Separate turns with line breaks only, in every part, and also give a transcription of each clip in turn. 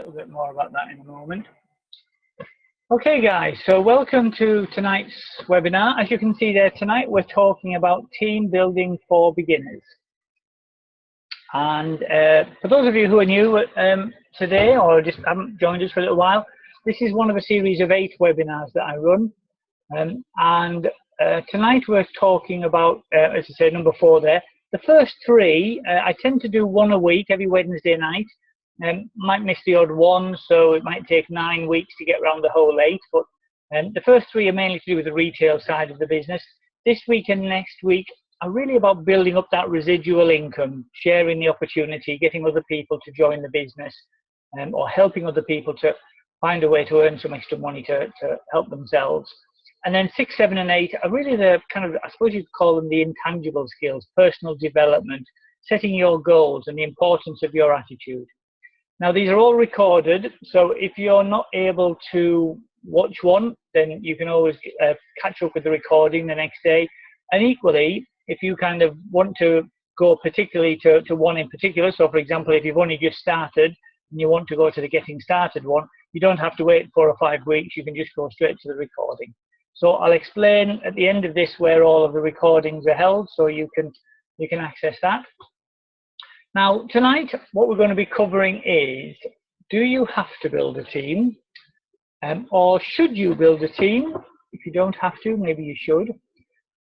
little bit more about that in a moment. Okay guys, so welcome to tonight's webinar. As you can see there tonight, we're talking about team building for beginners. And for those of you who are new today or just haven't joined us for a little while, this is one of a series of 8 webinars that I run. Tonight we're talking about, as I said, number 4 there. The first 3, I tend to do one a week every Wednesday night. Might miss the odd one, so it might take 9 weeks to get around the whole 8. But the first 3 are mainly to do with the retail side of the business. This week and next week are really about building up that residual income, sharing the opportunity, getting other people to join the business, or helping other people to find a way to earn some extra money to help themselves. And then 6, 7, and 8 are really the kind of, I suppose you'd call them the intangible skills, personal development, setting your goals and the importance of your attitude. Now, these are all recorded, so if you're not able to watch one, then you can always catch up with the recording the next day. And equally, if you kind of want to go particularly to one in particular, so for example, if you've only just started and you want to go to the getting started one, you don't have to wait 4 or 5 weeks, you can just go straight to the recording. So I'll explain at the end of this where all of the recordings are held, so you can access that. Now, tonight, what we're going to be covering is, do you have to build a team? Or should you build a team? If you don't have to, maybe you should.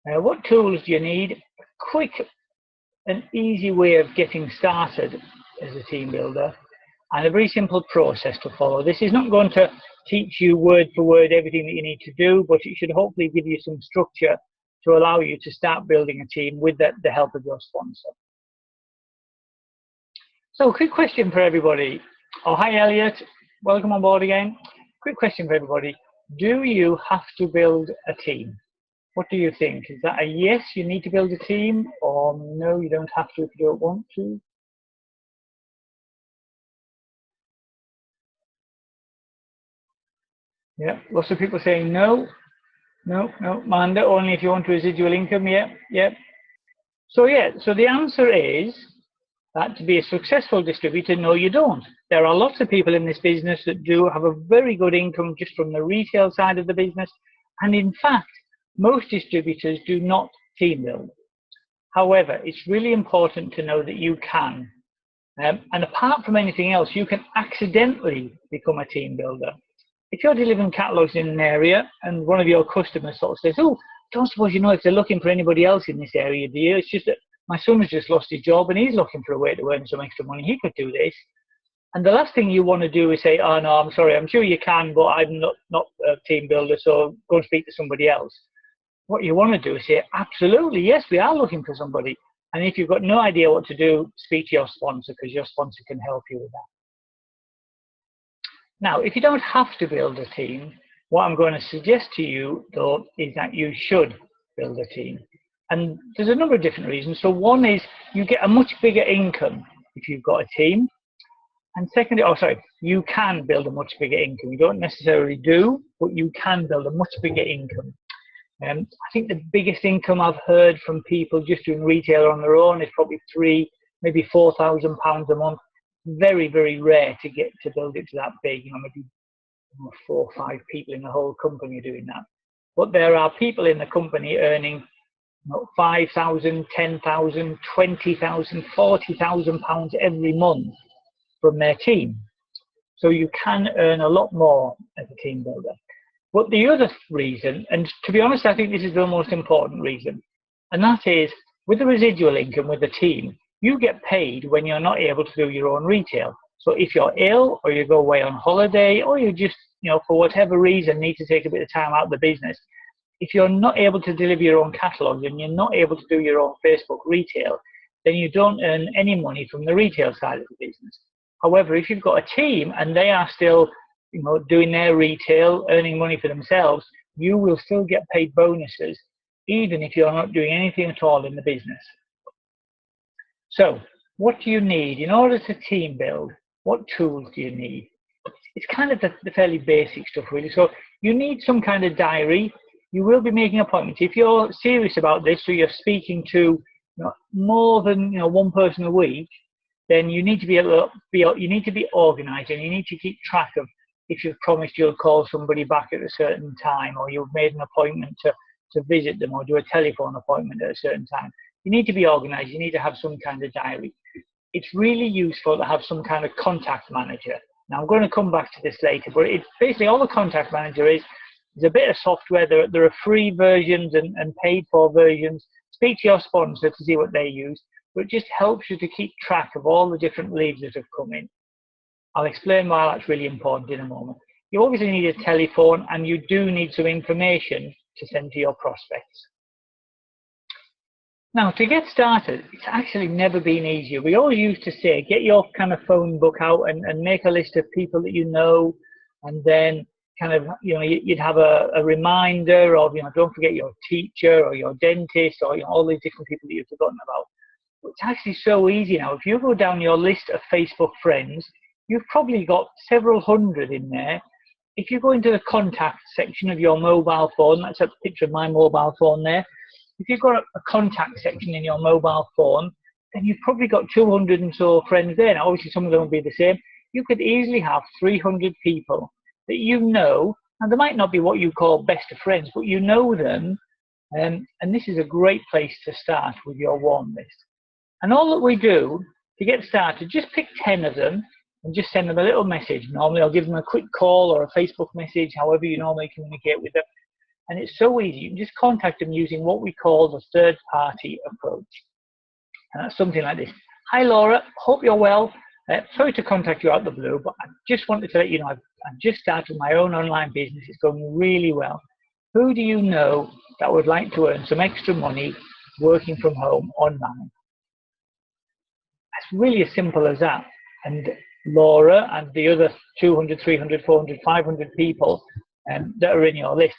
What tools do you need? A quick and easy way of getting started as a team builder, and a very simple process to follow. This is not going to teach you word for word everything that you need to do, but it should hopefully give you some structure to allow you to start building a team with the help of your sponsor. So, quick question for everybody. Oh, hi Elliot, welcome on board again. Quick question for everybody. Do you have to build a team? What do you think? Is that a yes, you need to build a team, or no, you don't have to if you don't want to? Yeah, lots of people saying no, no, Manda, only if you want residual income, yeah. So the answer is that to be a successful distributor, no, you don't. There are lots of people in this business that do have a very good income just from the retail side of the business. And in fact, most distributors do not team build. However, it's really important to know that you can. And apart from anything else, you can accidentally become a team builder. If you're delivering catalogs in an area and one of your customers sort of says, oh, don't suppose you know if they're looking for anybody else in this area, do you? It's just that my son has just lost his job and he's looking for a way to earn some extra money. He could do this. And the last thing you want to do is say, oh, no, I'm sorry, I'm sure you can, but I'm not a team builder, so go and speak to somebody else. What you want to do is say, absolutely, yes, we are looking for somebody. And if you've got no idea what to do, speak to your sponsor, because your sponsor can help you with that. Now, if you don't have to build a team, what I'm going to suggest to you, though, is that you should build a team. And there's a number of different reasons. So one is you get a much bigger income if you've got a team. And secondly, you can build a much bigger income. You don't necessarily do, but you can build a much bigger income. I think the biggest income I've heard from people just doing retail on their own is probably £3,000, maybe £4,000 a month. Very, very rare to get to build it to that big. You know, maybe 4 or 5 people in the whole company are doing that. But there are people in the company earning £5,000, £10,000, £20,000, £40,000 every month from their team. So you can earn a lot more as a team builder. But the other reason, and to be honest, I think this is the most important reason, and that is with the residual income with the team, you get paid when you're not able to do your own retail. So if you're ill or you go away on holiday or you just, for whatever reason need to take a bit of time out of the business, if you're not able to deliver your own catalogs and you're not able to do your own Facebook retail, then you don't earn any money from the retail side of the business. However, if you've got a team and they are still, doing their retail, earning money for themselves, you will still get paid bonuses, even if you're not doing anything at all in the business. So, what do you need in order to team build? What tools do you need? It's kind of the fairly basic stuff, really. So, you need some kind of diary. You will be making appointments. If you're serious about this, so you're speaking to more than one person a week, then you need to be able to you need to be organized, and you need to keep track of if you've promised you'll call somebody back at a certain time, or you've made an appointment to visit them or do a telephone appointment at a certain time. You need to be organized. You need to have some kind of diary. It's really useful to have some kind of contact manager. Now, I'm going to come back to this later, but it's basically all the contact manager is a bit of software. There are free versions and paid for versions. Speak to your sponsor to see what they use, but it just helps you to keep track of all the different leads that have come in. I'll explain why that's really important in a moment. You obviously need a telephone, and you do need some information to send to your prospects. Now, to get started, it's actually never been easier. We always used to say, get your kind of phone book out and make a list of people that you know, and then kind of, you'd have a reminder of, don't forget your teacher or your dentist or all these different people that you've forgotten about. But it's actually so easy now. If you go down your list of Facebook friends, you've probably got several hundred in there. If you go into the contact section of your mobile phone, that's a picture of my mobile phone there. If you've got a contact section in your mobile phone, then you've probably got 200 and so friends there. Now, obviously, some of them will be the same. You could easily have 300 people that you know, and they might not be what you call best of friends, but you know them. And this is a great place to start with your warm list. And all that we do to get started, just pick 10 of them and just send them a little message. Normally, I'll give them a quick call or a Facebook message, however you normally communicate with them. And it's so easy. You can just contact them using what we call the third-party approach. And that's something like this. Hi, Laura. Hope you're well. Sorry to contact you out of the blue, but I just wanted to let you know I've just started my own online business. It's going really well. Who do you know that would like to earn some extra money working from home online? It's really as simple as that. And Laura and the other 200, 300, 400, 500 people that are in your list,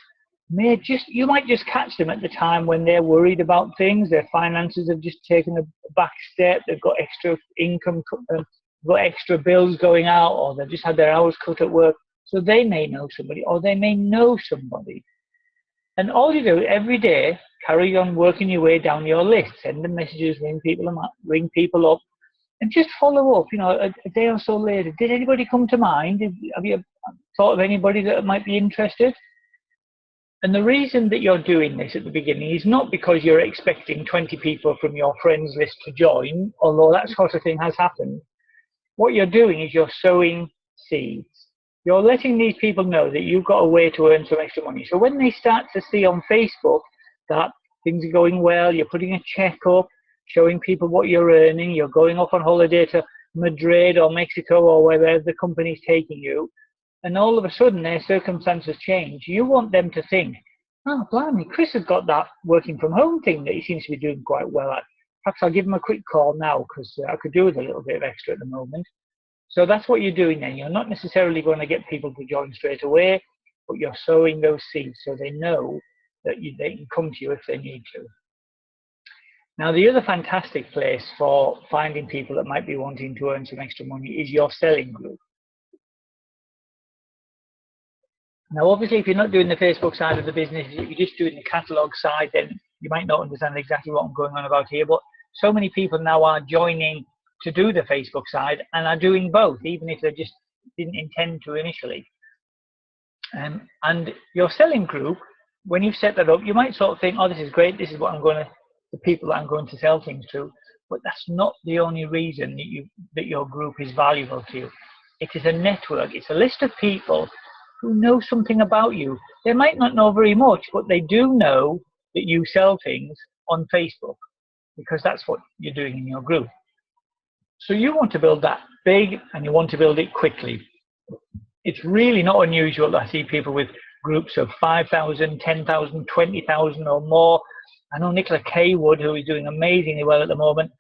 you might just catch them at the time when they're worried about things. Their finances have just taken a back step. They've got extra income, got extra bills going out, or they've just had their hours cut at work. So they may know somebody, or they may know somebody. And all you do every day, carry on working your way down your list. Send them messages, ring people up, and just follow up. A day or so later, did anybody come to mind? Have you thought of anybody that might be interested? And the reason that you're doing this at the beginning is not because you're expecting 20 people from your friends list to join, although that sort of thing has happened. What you're doing is you're sowing seeds. You're letting these people know that you've got a way to earn some extra money. So when they start to see on Facebook that things are going well, you're putting a check up, showing people what you're earning, you're going off on holiday to Madrid or Mexico or wherever the company's taking you, and all of a sudden their circumstances change, you want them to think, oh, blimey, Chris has got that working from home thing that he seems to be doing quite well at. Perhaps I'll give him a quick call now because I could do with a little bit of extra at the moment. So that's what you're doing then. You're not necessarily going to get people to join straight away, but you're sowing those seeds so they know that they can come to you if they need to. Now, the other fantastic place for finding people that might be wanting to earn some extra money is your selling group. Now, obviously, if you're not doing the Facebook side of the business, if you're just doing the catalog side, then you might not understand exactly what I'm going on about here. But so many people now are joining to do the Facebook side and are doing both, even if they just didn't intend to initially. And your selling group, when you've set that up, you might sort of think, oh, this is great. This is what the people that I'm going to sell things to. But that's not the only reason that your group is valuable to you. It is a network. It's a list of people who know something about you. They might not know very much, but they do know that you sell things on Facebook because that's what you're doing in your group. So you want to build that big and you want to build it quickly. It's really not unusual that I see people with groups of 5,000, 10,000, 20,000 or more. I know Nicola Kaywood, who is doing amazingly well at the moment.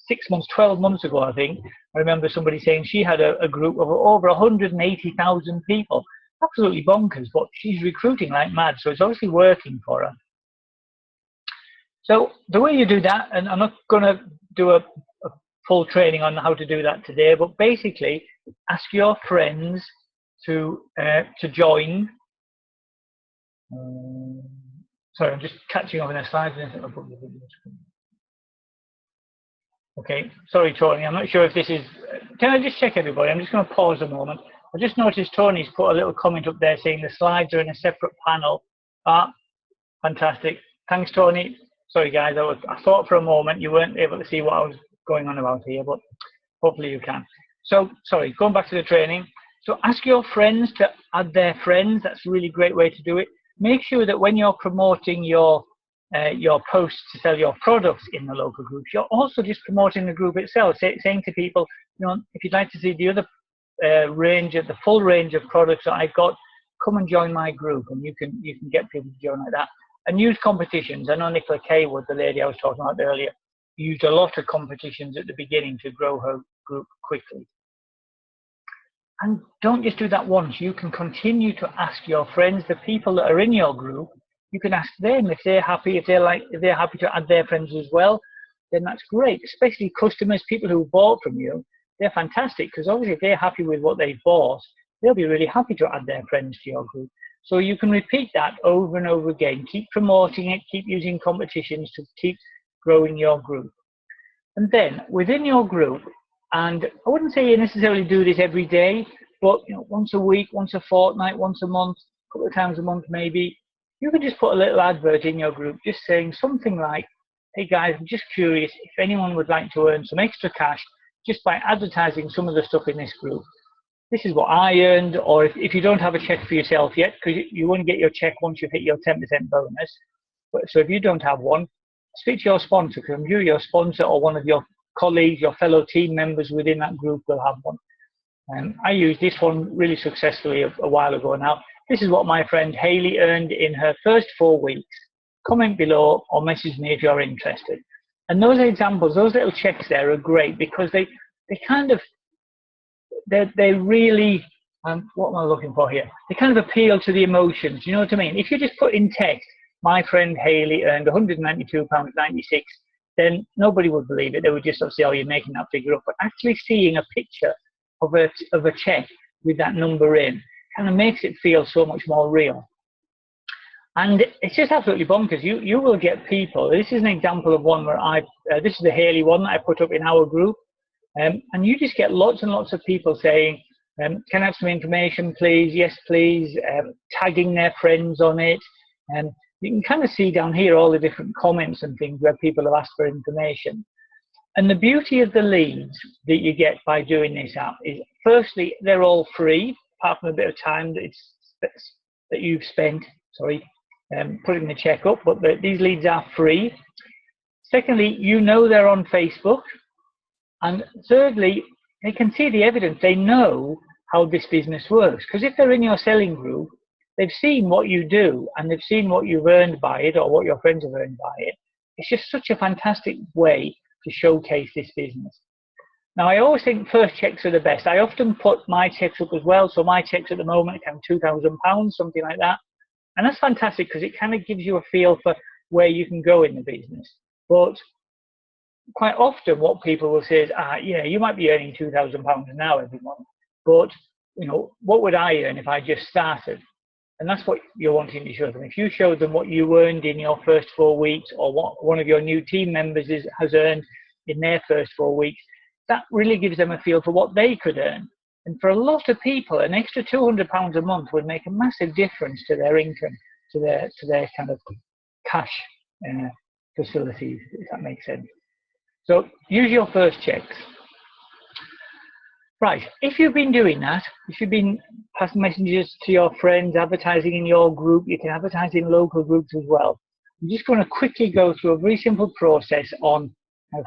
6 months, 12 months ago, I think, I remember somebody saying she had a group of over 180,000 people. Absolutely bonkers, but she's recruiting like mad, so it's obviously working for her. So the way you do that, and I'm not going to do a full training on how to do that today, but basically ask your friends to join. Sorry, I'm just catching up in a slide. Okay, sorry, Tony, I'm not sure if this is, can I just check everybody? I'm just going to pause a moment. I just noticed Tony's put a little comment up there saying the slides are in a separate panel. Ah, fantastic. Thanks, Tony. Sorry, guys, I thought for a moment you weren't able to see what I was going on about here, but hopefully you can. So, sorry, going back to the training. So ask your friends to add their friends. That's a really great way to do it. Make sure that when you're promoting your posts to sell your products in the local groups, you're also just promoting the group itself, saying to people, you know, if you'd like to see the other the full range of products that I've got, come and join my group, and you can get people to join like that. And use competitions. I know Nicola Kaywood, the lady I was talking about earlier, used a lot of competitions at the beginning to grow her group quickly. And don't just do that once. You can continue to ask your friends, the people that are in your group. You can ask them if they're happy, if they're happy to add their friends as well. Then that's great. Especially customers, people who bought from you. They're fantastic, because obviously if they're happy with what they've bought, they'll be really happy to add their friends to your group. So you can repeat that over and over again. Keep promoting it. Keep using competitions to keep growing your group. And then within your group, and I wouldn't say you necessarily do this every day, but you know, once a week, once a fortnight, once a month, a couple of times a month maybe, you can just put a little advert in your group just saying something like, hey guys, I'm just curious if anyone would like to earn some extra cash just by advertising some of the stuff in this group. This is what I earned, or if you don't have a check for yourself yet, because you won't get your check once you've hit your 10% bonus. But, so if you don't have one, speak to your sponsor, because I'm sure your sponsor or one of your colleagues, your fellow team members within that group will have one. I used this one really successfully a while ago now. This is what my friend Hayley earned in her first 4 weeks. Comment below or message me if you're interested. And those examples, those little checks there are great, because they really, what am I looking for here? They kind of appeal to the emotions, you know what I mean? If you just put in text, my friend Hayley earned £192.96, then nobody would believe it. They would just sort of say, oh, you're making that figure up. But actually seeing a picture of a check with that number in kind of makes it feel so much more real. And it's just absolutely bonkers. You will get people. This is an example of one where this is the Hayley one that I put up in our group. And you just get lots and lots of people saying, can I have some information, please? Yes, please. Tagging their friends on it. And you can kind of see down here all the different comments and things where people have asked for information. And the beauty of the leads that you get by doing this app is, firstly, they're all free, apart from a bit of time that you've spent, putting the check up, but these leads are free. Secondly, you know they're on Facebook. And thirdly, they can see the evidence. They know how this business works. Because if they're in your selling group, they've seen what you do, and they've seen what you've earned by it, or what your friends have earned by it. It's just such a fantastic way to showcase this business. Now, I always think first checks are the best. I often put my checks up as well. So my checks at the moment are kind of £2,000, something like that. And that's fantastic, because it kind of gives you a feel for where you can go in the business. But quite often what people will say is, yeah, you might be earning £2,000 now every month, but you know, what would I earn if I just started? And that's what you're wanting to show them. If you show them what you earned in your first 4 weeks, or what one of your new team members has earned in their first 4 weeks, that really gives them a feel for what they could earn. And for a lot of people, an extra £200 a month would make a massive difference to their income, to their kind of cash facilities, if that makes sense. So use your first checks. Right, if you've been doing that, if you've been passing messages to your friends, advertising in your group, you can advertise in local groups as well. I'm just going to quickly go through a very simple process on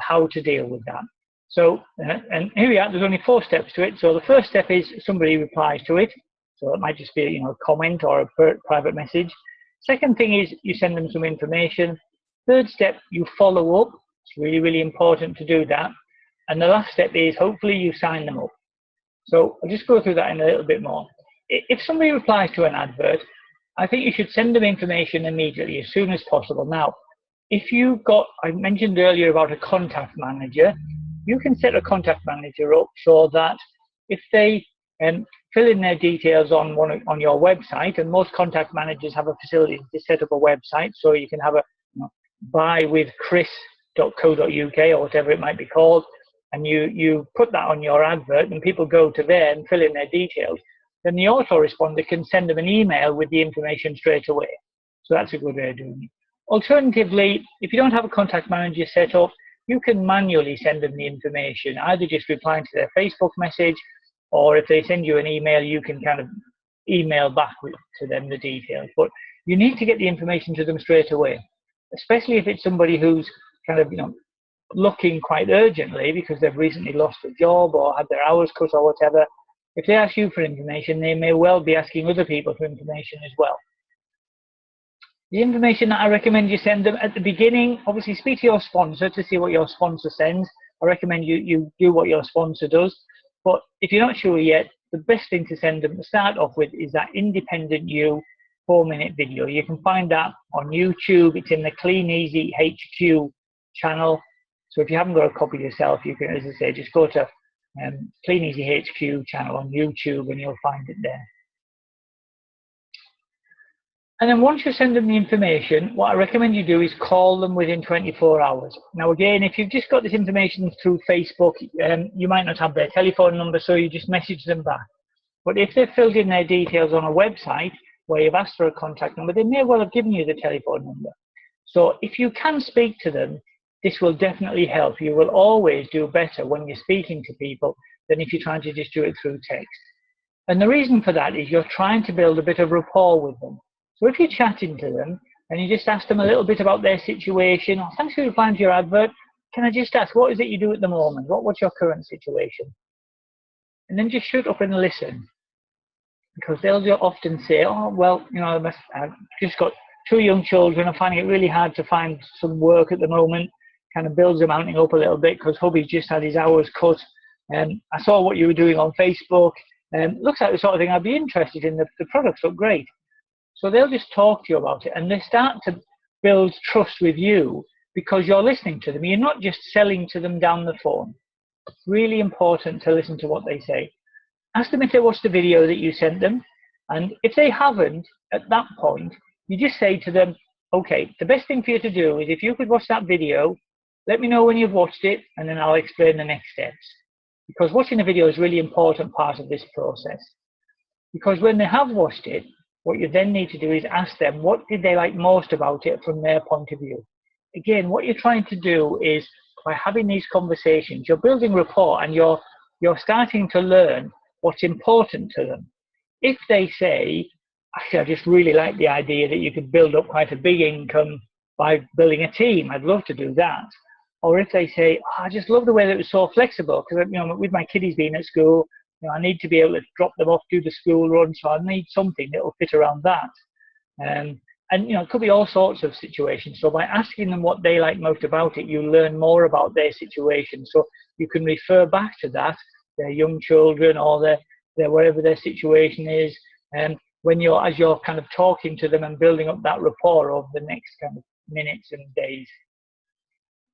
how to deal with that. So, and here we are, there's only 4 steps to it. So the first step is somebody replies to it. So it might just be, you know, a comment or a private message. Second thing is you send them some information. Third step, you follow up. It's really, really important to do that. And the last step is hopefully you sign them up. So I'll just go through that in a little bit more. If somebody replies to an advert, I think you should send them information immediately, as soon as possible. Now, if you've got, I mentioned earlier about a contact manager, you can set a contact manager up so that if they fill in their details on your website, and most contact managers have a facility to set up a website, so you can have a buy with Chris .co.uk or whatever it might be called, and you put that on your advert and people go to there and fill in their details, then the autoresponder can send them an email with the information straight away. So that's a good way of doing it. Alternatively, if you don't have a contact manager set up, you can manually send them the information, either just replying to their Facebook message, or if they send you an email, you can kind of email back to them the details. But you need to get the information to them straight away, especially if it's somebody who's kind of, looking quite urgently because they've recently lost a job or had their hours cut or whatever. If they ask you for information, they may well be asking other people for information as well. The information that I recommend you send them at the beginning, obviously speak to your sponsor to see what your sponsor sends. I recommend you do what your sponsor does. But if you're not sure yet, the best thing to send them to start off with is that independent you 4-minute video. You can find that on YouTube. It's in the Kleeneze HQ channel. So if you haven't got a copy yourself, you can, as I say, just go to Kleeneze HQ channel on YouTube and you'll find it there. And then once you send them the information, what I recommend you do is call them within 24 hours. Now again, if you've just got this information through Facebook, you might not have their telephone number, so you just message them back. But if they've filled in their details on a website where you've asked for a contact number, they may well have given you the telephone number. So if you can speak to them, this will definitely help. You will always do better when you're speaking to people than if you're trying to just do it through text. And the reason for that is you're trying to build a bit of rapport with them. So if you're chatting to them and you just ask them a little bit about their situation, or thanks for replying to your advert, can I just ask, what is it you do at the moment? What's your current situation? And then just shut up and listen. Because they'll often say, oh, well, I've just got 2 young children. I'm finding it really hard to find some work at the moment. Kind of bills are mounting up a little bit because hubby's just had his hours cut. I saw what you were doing on Facebook. Looks like the sort of thing I'd be interested in. The products look great. So they'll just talk to you about it, and they start to build trust with you because you're listening to them. You're not just selling to them down the phone. It's really important to listen to what they say. Ask them if they watched the video that you sent them, and if they haven't, at that point, you just say to them, okay, the best thing for you to do is if you could watch that video, let me know when you've watched it, and then I'll explain the next steps. Because watching the video is a really important part of this process. Because when they have watched it, what you then need to do is ask them, what did they like most about it from their point of view? Again, what you're trying to do is, by having these conversations, you're building rapport and you're starting to learn what's important to them. If they say, actually, I just really like the idea that you could build up quite a big income by building a team, I'd love to do that. Or if they say, oh, I just love the way that it was so flexible, because with my kiddies being at school, I need to be able to drop them off, do the school run, so I need something that will fit around that. And it could be all sorts of situations. So by asking them what they like most about it, you learn more about their situation. So you can refer back to that, their young children or their whatever their situation is, and as you're kind of talking to them and building up that rapport over the next kind of minutes and days.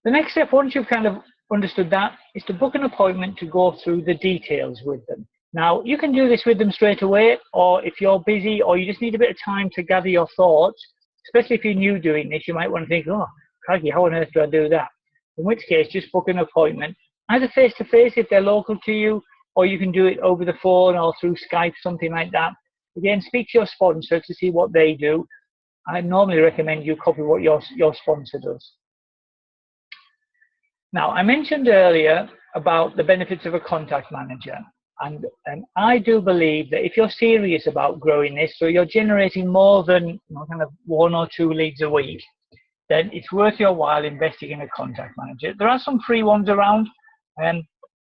The next step, once you've kind of understood that, is to book an appointment to go through the details with them. Now, you can do this with them straight away, or if you're busy or you just need a bit of time to gather your thoughts, especially if you're new doing this, you might want to think, oh, crikey, how on earth do I do that? In which case, just book an appointment, either face-to-face if they're local to you, or you can do it over the phone or through Skype, something like that. Again, speak to your sponsor to see what they do. I normally recommend you copy what your sponsor does. Now, I mentioned earlier about the benefits of a contact manager. And I do believe that if you're serious about growing this, so you're generating more than kind of 1 or 2 leads a week, then it's worth your while investing in a contact manager. There are some free ones around,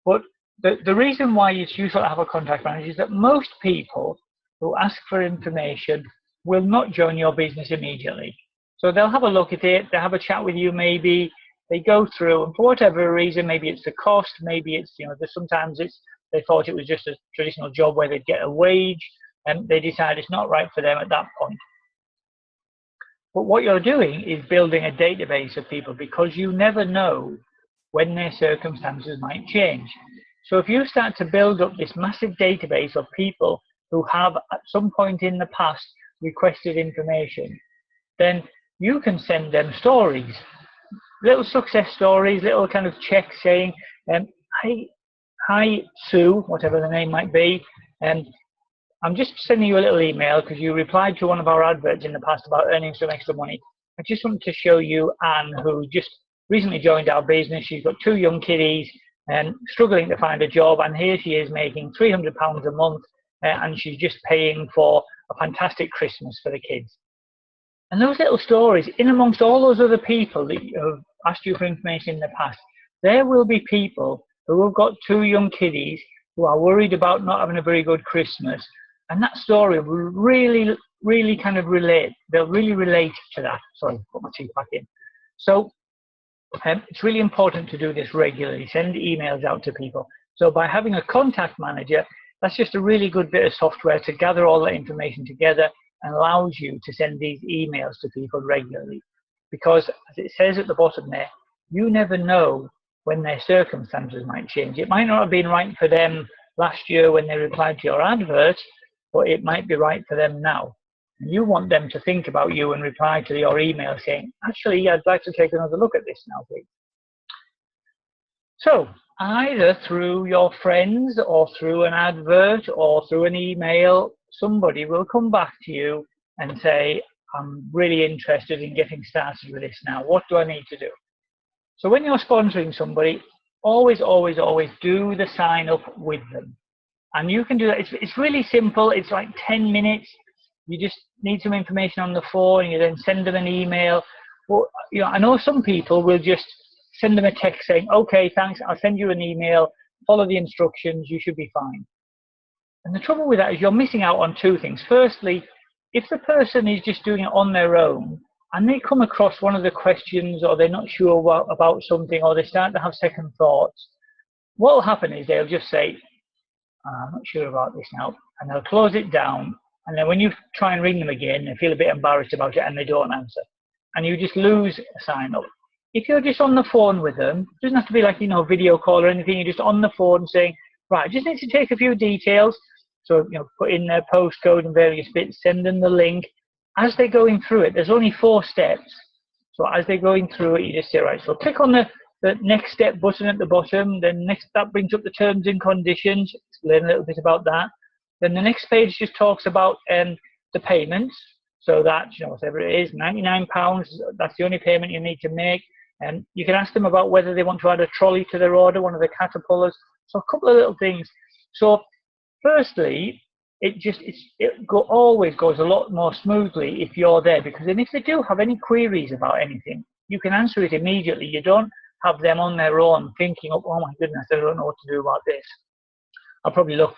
but the reason why it's useful to have a contact manager is that most people who ask for information will not join your business immediately. So they'll have a look at it, they'll have a chat with you maybe, they go through, and for whatever reason, maybe it's the cost, maybe it's, sometimes they thought it was just a traditional job where they'd get a wage, and they decide it's not right for them at that point. But what you're doing is building a database of people, because you never know when their circumstances might change. So if you start to build up this massive database of people who have at some point in the past requested information, then you can send them stories. little success stories, little kind of checks saying, hi Sue, whatever the name might be, and I'm just sending you a little email because you replied to one of our adverts in the past about earning some extra money. I just wanted to show you Anne, who just recently joined our business. She's got 2 young kiddies and struggling to find a job, and here she is making £300 a month, and she's just paying for a fantastic Christmas for the kids. And those little stories, in amongst all those other people that have asked you for information in the past, there will be people who have got 2 young kiddies who are worried about not having a very good Christmas. And that story will really kind of relate. They'll really relate to that. Sorry, put my teeth back in. So it's really important to do this regularly. Send emails out to people. So by having a contact manager, that's just a really good bit of software to gather all that information together and allows you to send these emails to people regularly. Because as it says at the bottom there, you never know when their circumstances might change. It might not have been right for them last year when they replied to your advert, but it might be right for them now. And you want them to think about you and reply to your email saying, actually, I'd like to take another look at this now, please. So either through your friends or through an advert or through an email, somebody will come back to you and say, I'm really interested in getting started with this now. What do I need to do? So when you're sponsoring somebody, always do the sign up with them. And you can do that. It's really simple. It's like 10 minutes. You just need some information on the phone. You then send them an email. Well, you know, I know some people will just send them a text saying, okay, thanks, I'll send you an email. Follow the instructions. You should be fine. And the trouble with that is you're missing out on 2 things. Firstly, if the person is just doing it on their own and they come across one of the questions or they're not sure about something or they start to have second thoughts, what will happen is they'll just say, I'm not sure about this now, and they'll close it down, and then when you try and ring them again, they feel a bit embarrassed about it and they don't answer, and you just lose a sign up. If you're just on the phone with them, it doesn't have to be like, you know, video call or anything, you're just on the phone saying, right, I just need to take a few details, so, you know, put in their postcode and various bits, send them the link. As they're going through it, there's only 4 steps, so as they're going through it, you just say, right, so click on the next step button at the bottom, then that brings up the terms and conditions, explain a little bit about that. Then the next page just talks about the payments, so that, you know, whatever it is, £99, that's the only payment you need to make. And you can ask them about whether they want to add a trolley to their order, one of the caterpillars, so a couple of little things. So firstly, it always goes a lot more smoothly if you're there, because then if they do have any queries about anything, you can answer it immediately. You don't have them on their own thinking, oh my goodness, I don't know what to do about this. I'll probably look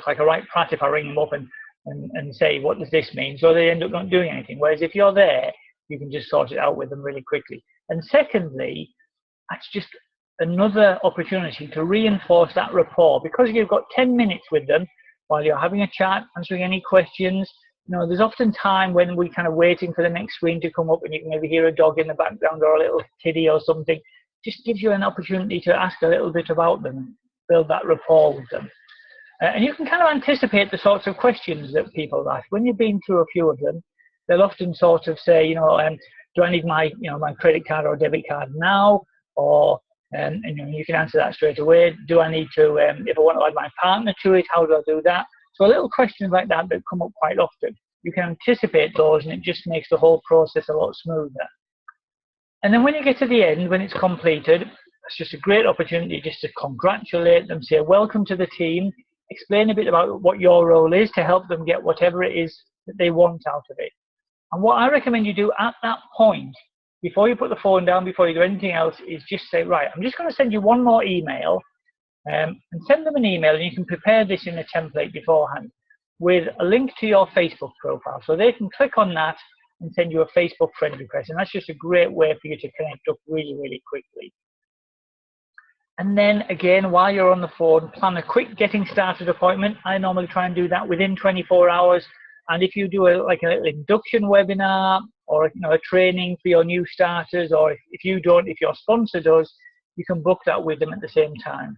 like a right prat if I ring them up and say, what does this mean? So they end up not doing anything. Whereas if you're there, you can just sort it out with them really quickly. And secondly, that's just another opportunity to reinforce that rapport, because you've got 10 minutes with them while you're having a chat, answering any questions. You know, there's often time when we're kind of waiting for the next screen to come up and you can maybe hear a dog in the background or a little kiddie or something. Just gives you an opportunity to ask a little bit about them, build that rapport with them. And you can kind of anticipate the sorts of questions that people ask. When you've been through a few of them, they'll often sort of say, you know, do I need my credit card or debit card now? Or, and you can answer that straight away. Do I need to, if I want to add my partner to it, how do I do that? So little questions like that come up quite often. You can anticipate those and it just makes the whole process a lot smoother. And then when you get to the end, when it's completed, it's just a great opportunity just to congratulate them, say welcome to the team, explain a bit about what your role is to help them get whatever it is that they want out of it. And what I recommend you do at that point, before you put the phone down, before you do anything else, is just say, right, I'm just going to send you one more email, and send them an email, and you can prepare this in a template beforehand with a link to your Facebook profile. So they can click on that and send you a Facebook friend request. And that's just a great way for you to connect up really, really quickly. And then again, while you're on the phone, plan a quick getting started appointment. I normally try and do that within 24 hours. And if you do a little induction webinar or a training for your new starters, or if you don't, if your sponsor does, you can book that with them at the same time.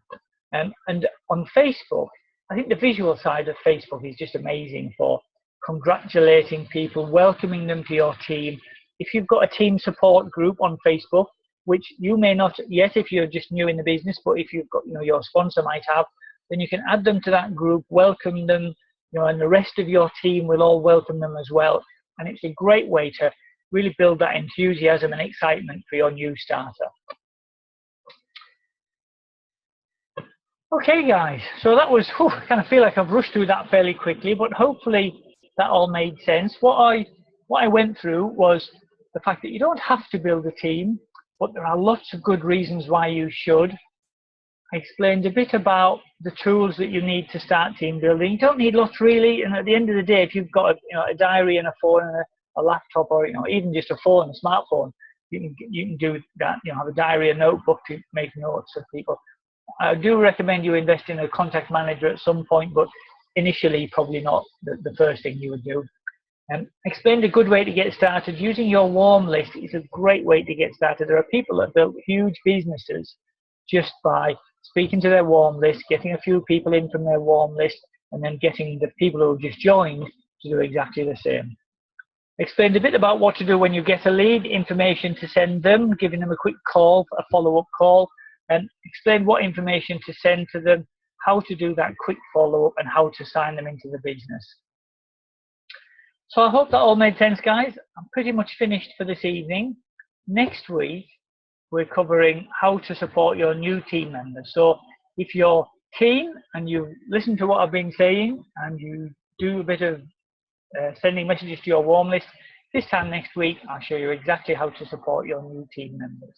And on Facebook, I think the visual side of Facebook is just amazing for congratulating people, welcoming them to your team. If you've got a team support group on Facebook, which you may not yet if you're just new in the business, but if you've got, your sponsor might have, then you can add them to that group, welcome them, and the rest of your team will all welcome them as well. And it's a great way to really build that enthusiasm and excitement for your new starter. Okay, guys, so that was, I kind of feel like I've rushed through that fairly quickly, but hopefully that all made sense. What I went through was the fact that you don't have to build a team, but there are lots of good reasons why you should. I explained a bit about the tools that you need to start team building. You don't need lots really, and at the end of the day, if you've got a diary and a phone and a laptop, or even just a phone, a smartphone, you can do that. Have a diary, a notebook to make notes of people. I do recommend you invest in a contact manager at some point, but initially probably not the first thing you would do. Explained a good way to get started. Using your warm list is a great way to get started. There are people that built huge businesses just by speaking to their warm list, getting a few people in from their warm list, and then getting the people who have just joined to do exactly the same. Explained a bit about what to do when you get a lead, information to send them, giving them a quick call, a follow-up call, and explained what information to send to them, how to do that quick follow-up, and how to sign them into the business. So I hope that all made sense, guys. I'm pretty much finished for this evening. Next week, we're covering how to support your new team members. So if you're keen and you listen to what I've been saying and you do a bit of sending messages to your warm list, this time next week, I'll show you exactly how to support your new team members.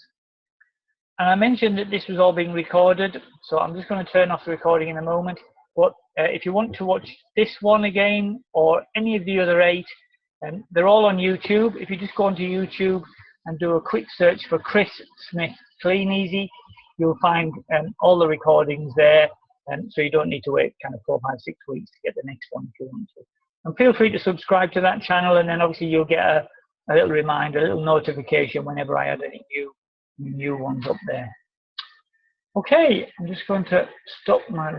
And I mentioned that this was all being recorded, so I'm just going to turn off the recording in a moment. But if you want to watch this one again or any of the other 8, they're all on YouTube. If you just go onto YouTube and do a quick search for Chris Smith Kleeneze, you'll find all the recordings there, so you don't need to wait kind of 4, 5, 6 weeks to get the next one if you want to. And feel free to subscribe to that channel, and then obviously you'll get a little reminder, a little notification whenever I add any new ones up there. Okay, I'm just going to stop my